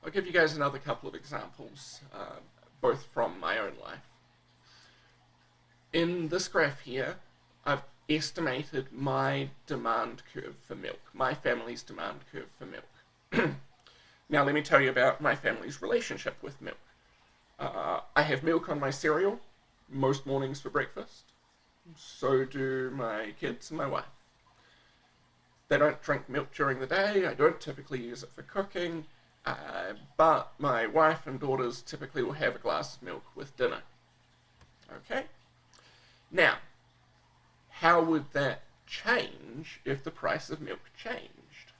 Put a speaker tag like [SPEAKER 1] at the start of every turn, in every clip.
[SPEAKER 1] I'll give you guys another couple of examples, both from my own life. In this graph here, I've estimated my demand curve for milk, my family's demand curve for milk. Now let me tell you about my family's relationship with milk. I have milk on my cereal most mornings for breakfast. So do my kids and my wife. They don't drink milk during the day. I don't typically use it for cooking. But my wife and daughters typically will have a glass of milk with dinner. Okay? Now, how would that change if the price of milk changed?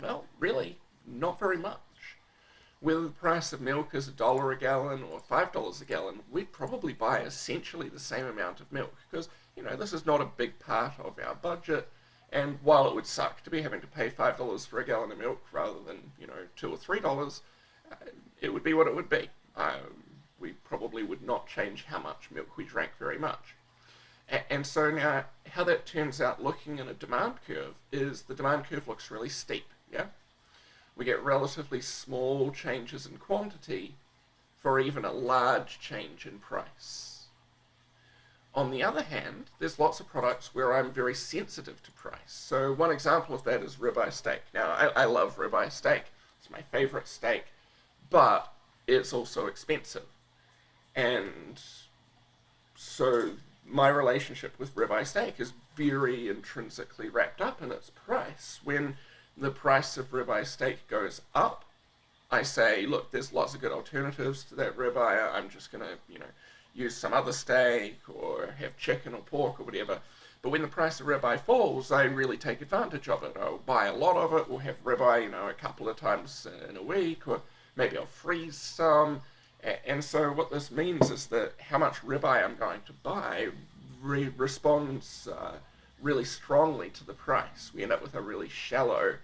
[SPEAKER 1] Well, really, not very much. Whether the price of milk is $1 a gallon or $5 a gallon, we'd probably buy essentially the same amount of milk because, this is not a big part of our budget. And while it would suck to be having to pay $5 for a gallon of milk rather than, $2 or $3, it would be what it would be. We probably would not change how much milk we drank very much. And so now, how that turns out looking in a demand curve is the demand curve looks really steep, yeah? We get relatively small changes in quantity for even a large change in price. On the other hand, there's lots of products where I'm very sensitive to price. So one example of that is ribeye steak. Now, I love ribeye steak. It's my favorite steak, but it's also expensive. And so my relationship with ribeye steak is very intrinsically wrapped up in its price. When the price of ribeye steak goes up, I say, look, there's lots of good alternatives to that ribeye. I'm just going to, use some other steak or have chicken or pork or whatever. But when the price of ribeye falls, I really take advantage of it. I'll buy a lot of it. We'll have ribeye, a couple of times in a week, or maybe I'll freeze some. And so what this means is that how much ribeye I'm going to buy responds really strongly to the price. We end up with a really shallow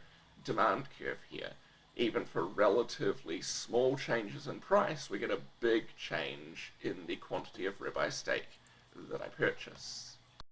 [SPEAKER 1] demand curve here. Even for relatively small changes in price, we get a big change in the quantity of ribeye steak that I purchase.